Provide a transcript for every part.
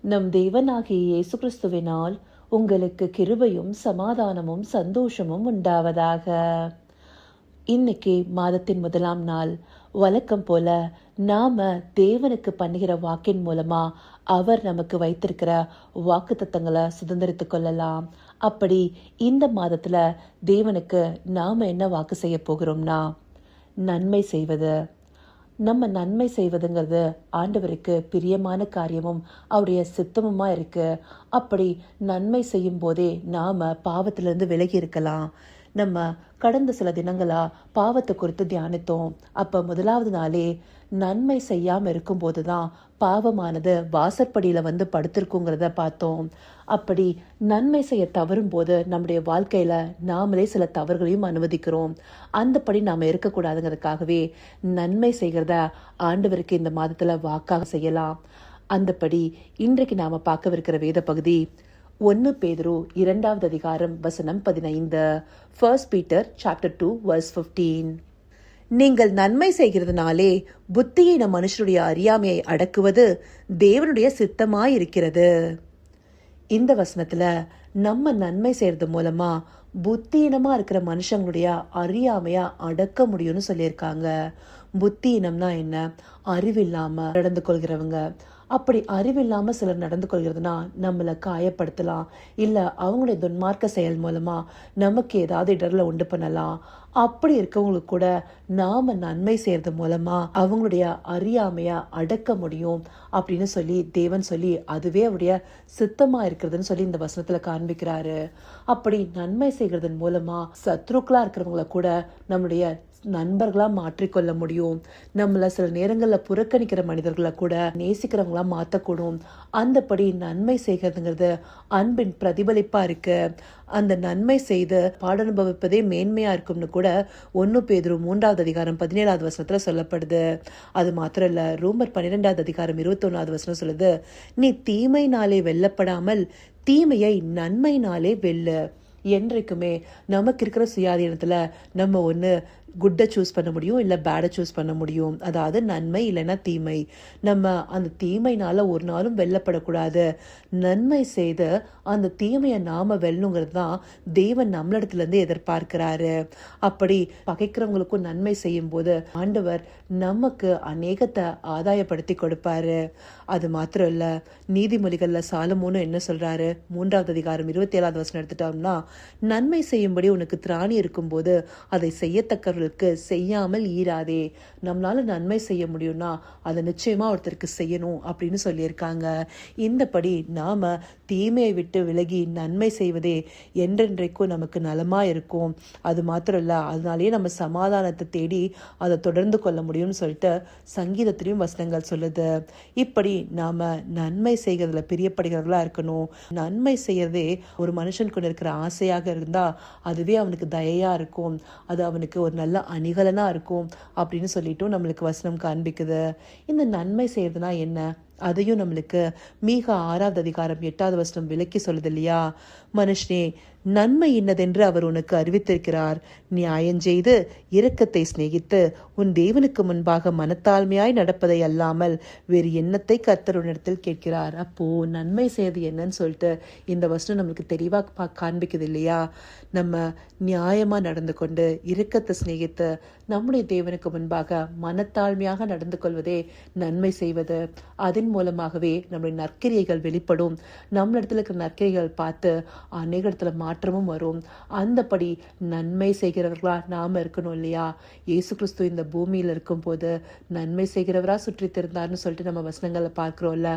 நம் தேவனாகிய இயேசு கிறிஸ்துவினால் உங்களுக்கு கிருபையும் சமாதானமும் சந்தோஷமும் உண்டாவதாக. இன்னைக்கு மாதத்தின் முதலாம் நாள். வழக்கம் போல நாம தேவனுக்கு பண்ணுகிற வாக்கின் மூலமா அவர் நமக்கு வைத்திருக்கிற வாக்கு தத்தங்களை சுதந்திரித்துக் கொள்ளலாம். அப்படி இந்த மாதத்துல தேவனுக்கு நாம என்ன வாக்கு செய்ய போகிறோம்னா, நன்மை செய்வது. நம்ம நன்மை செய்வதுங்கிறது ஆண்டவருக்கு பிரியமான காரியமும் அவருடைய சித்தமுமா இருக்கு. அப்படி நன்மை செய்யும் போதே நாம பாவத்திலிருந்து விலகி இருக்கலாம். நம்ம கடந்த சில தினங்களா பாவத்தை குறித்து தியானித்தோம். அப்ப முதலாவது நாளே நன்மை செய்யாம இருக்கும்போது தான் பாவமானது வாசற்படியில வந்து படுத்திருக்குங்கிறத பார்த்தோம். அப்படி நன்மை செய்ய தவறும் போது நம்முடைய வாழ்க்கையில நாமளே சில தவறுகளையும் அனுமதிக்கிறோம். அந்தபடி நாம இருக்கக்கூடாதுங்கிறதுக்காகவே நன்மை செய்கிறத ஆண்டவருக்கு இந்த மாதத்துல வாக்காக செய்யலாம். அந்தபடி இன்றைக்கு நாம பார்க்கவிருக்கிற வேத பகுதி 1 பேதுரு 2வது அதிகாரம் வசனம் 15. 1 Peter chapter 2 verse 15. நீங்கள் நன்மை செய்கிறதுனாலே புத்தியின மனுஷருடைய அறியாமையை அடக்குவது தேவனுடைய சித்தமாயிருக்கிறது. இந்த வசனத்துல நம்ம நன்மை செய்யறது மூலமா புத்தியினமா இருக்கிற மனுஷங்களுடைய அறியாமையா அடக்க முடியும்னு சொல்லியிருக்காங்க. புத்தியினம்னா என்ன? அறிவில்லாம நடந்து கொள்கிறவங்க. அப்படி அறிவில்லாம சிலர் நடந்து கொள்கிறதுனா நம்மளை காயப்படுத்தலாம், இல்ல அவங்களுடைய துன்மார்க்க செயல் மூலமா நமக்கு ஏதாவது இடர்ல உண்டு பண்ணலாம். அப்படி இருக்கவங்களுக்கு கூட நாம நன்மை செய்யறது மூலமா அவங்களுடைய அறியாமைய அடக்க முடியும் அப்படின்னு சொல்லி தேவன் சொல்லி அதுவே அவருடைய சித்தமா இருக்கிறதுன்னு சொல்லி இந்த வசனத்துல காண்பிக்கிறாரு. அப்படி நன்மை செய்கிறதன் மூலமா சத்ருக்களா இருக்கிறவங்கள கூட நம்முடைய நண்பர்களா மாற்றிக்கொள்ள முடியும். நம்மள சில நேரங்கள்ல புறக்கணிக்கிற மனிதர்களை கூட நேசிக்கிறவங்களா மாத்தக்கூடும். அந்தபடி நன்மை செய்கிறதுங்கிறது அன்பின் பிரதிபலிப்பா இருக்கு. அந்த நன்மை செய்து பாடனுபவிப்பதே மேன்மையா இருக்கும்னு கூட 1 பேதுரு 3வது அதிகாரம் 17வது வசனத்துல சொல்லப்படுது. அது மாத்திரம் இல்ல, ரோமர் 12வது அதிகாரம் 21வது வசனம் சொல்லுது, நீ தீமையினாலே வெல்லப்படாமல் தீமையை நன்மையினாலே வெல்லு. என்றைக்குமே நமக்கு இருக்கிற சுயாதீனத்துல நம்ம ஒண்ணு குட்டை சூஸ் பண்ண முடியும், இல்ல பேடை சூஸ் பண்ண முடியும். அதாவது நன்மை இல்லைன்னா தீமை. நம்ம அந்த தீமைனால ஒரு நாளும் வெல்லப்படக்கூடாது. நன்மை செய்து அந்த தீமையை நாம வெல்லணுங்கிறது தான் தேவன் நம்மளிடத்துல இருந்து எதிர்பார்க்கிறாரு. அப்படி பகைக்கிறவங்களுக்கும் நன்மை செய்யும் போது ஆண்டவர் நமக்கு அநேகத்தை ஆதாயப்படுத்தி கொடுப்பாரு. அது மாத்திரம் இல்ல, நீதிமொழிகள்ல சாலமோனும் என்ன சொல்றாரு? 3வது அதிகாரம் 27வது வசனம் எடுத்துட்டோம்னா, நன்மை செய்யும்படி உனக்கு திராணி இருக்கும் போது அதை செய்யத்தக்க செய்யாமல் ஈராதே. நம்மளால நன்மை செய்ய முடியும்னா அதை நிச்சயமா ஒருத்தருக்கு செய்யணும் அப்படின்னு சொல்லியிருக்காங்க. இந்தபடி நாம தீமையை விட்டு விலகி நன்மை செய்வதே என்றென்றைக்கும் நமக்கு நலமா இருக்கும். அது மாத்திரம் இல்ல, அதனாலேயே நம்ம சமாதானத்தை தேடி அதை தொடர்ந்து கொள்ள முடியும்னு சொல்லிட்டு சங்கீதத்திலையும் வசனங்கள் சொல்லுது. இப்படி நாம நன்மை செய்கிறதுல பிரியப்படுகிறவர்களா இருக்கணும். நன்மை செய்யறதே ஒரு மனுஷனுக்கு இருக்கிற ஆசையாக இருந்தா அதுவே அவனுக்கு தயையா இருக்கும். அது அவனுக்கு ஒரு நல்ல அணிகலனா இருக்கும் அப்படின்னு சொல்லிட்டு நம்மளுக்கு வசனம் காண்பிக்குது. இந்த நன்மை செய்யறதுனா என்ன? அதையும் நம்மளுக்கு மீக 6வது அதிகாரம் 8வது வசனம் விளக்கி சொல்லுது இல்லையா? மனுஷனே, நன்மை இன்னதென்று அவர் உனக்கு அறிவித்திருக்கிறார். நியாயம் செய்து இரக்கத்தை சிநேகித்து உன் தேவனுக்கு முன்பாக மனத்தாழ்மையாய் நடப்பதை அல்லாமல் வேறு எண்ணத்தை கர்த்தருடத்தில் கேட்கிறார். அப்போ நன்மை செய்வது என்னன்னு சொல்லிட்டு இந்த வசனம் நம்மளுக்கு தெளிவா காண்பிக்குது இல்லையா? நம்ம நியாயமா நடந்து கொண்டு இரக்கத்தை சிநேகித்து நம்முடைய தேவனுக்கு முன்பாக மனத்தாழ்மையாக நடந்து கொள்வதே நன்மை செய்வது. அதன் மூலமாகவே நம்முடைய நற்கிரியைகள் வெளிப்படும். நம்மளிடத்துல இருக்கிற நற்கிரியைகள் பார்த்து அநேக இடத்துல மாற்றமும் வரும். அந்தபடி நன்மை செய்கிறவர்களா நாம இருக்கணும் இல்லையா? இயேசு கிறிஸ்து இந்த பூமியில இருக்கும் போது நன்மை செய்கிறவரா சுற்றி திருந்தார்னு சொல்லிட்டு நம்ம வசனங்களை பார்க்கிறோம்ல.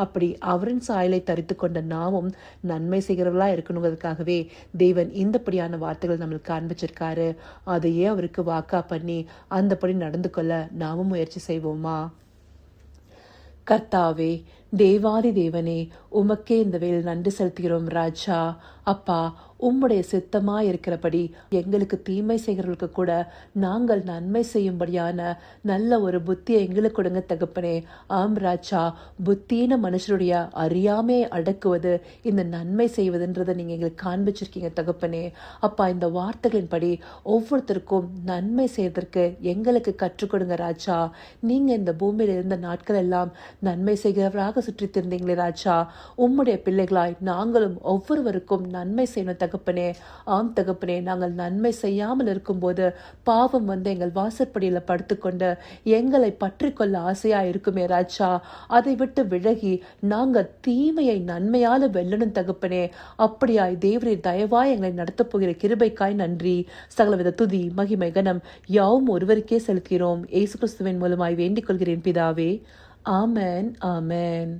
அப்படி அவரின் சாயலை தரித்து கொண்ட நாமும் நன்மை செய்கிறவர்களா இருக்கணுங்கிறதுக்காகவே தேவன் இந்தபடியான வார்த்தைகள் நம்மளுக்கு காண்பிச்சிருக்காரு. அதையே அவருக்கு வாக்கா பண்ணி அந்தபடி நடந்து கொள்ள நாமும் முயற்சி செய்வோமா? கர்த்தாவே, தேவாதி தேவனே, உமக்கே இந்த வேலை நன்றி செலுத்துகிறோம் ராஜா. அப்பா, உம்முடைய சித்தமா இருக்கிறபடி எங்களுக்கு தீமை செய்கிறவர்களுக்கு கூட நாங்கள் நன்மை செய்யும்படியான நல்ல ஒரு புத்தியை எங்களுக்கு கொடுங்க தகப்பனே. ஆம் ராஜா, புத்தின மனுஷருடைய அறியாமையை அடக்குவது இந்த நன்மை செய்வதுன்றதை நீங்க எங்களுக்கு காண்பிச்சிருக்கீங்க தகப்பனே. அப்பா, இந்த வார்த்தைகளின்படி ஒவ்வொருத்தருக்கும் நன்மை செய்வதற்கு எங்களுக்கு கற்றுக் கொடுங்க ராஜா. நீங்க இந்த பூமியில இருந்த நாட்கள் எல்லாம் நன்மை செய்கிறவராக சுற்றி திரிந்தீங்களே ராஜா. உம்முடைய பிள்ளைகளாய் நாங்களும் ஒவ்வொருவருக்கும் நன்மை செய்யணும் தகப்பனே. ஆம் தகப்பனே, நாங்கள் நன்மை செய்யாமல் இருக்கும்போது பாவம் வந்து எங்கள் வாசற்படியில படுத்துக்கொண்டு எங்களை பற்றி கொள்ள ஆசையா இருக்குமே ராஜா. அதை விட்டு விலகி நாங்கள் தீமையை நன்மையால வெல்லணும் தகப்பனே. அப்படியாய் தேவரீர் தயவாய் எங்களை நடத்தப் போகிற கிருபைக்காய் நன்றி. சகலவித துதி மகிமை கனம் யாவும் ஒருவருக்கே செலுத்துகிறோம். இயேசு கிறிஸ்துவின் மூலமாய் வேண்டிக் கொள்கிறேன் பிதாவே. ஆமென், ஆமென்.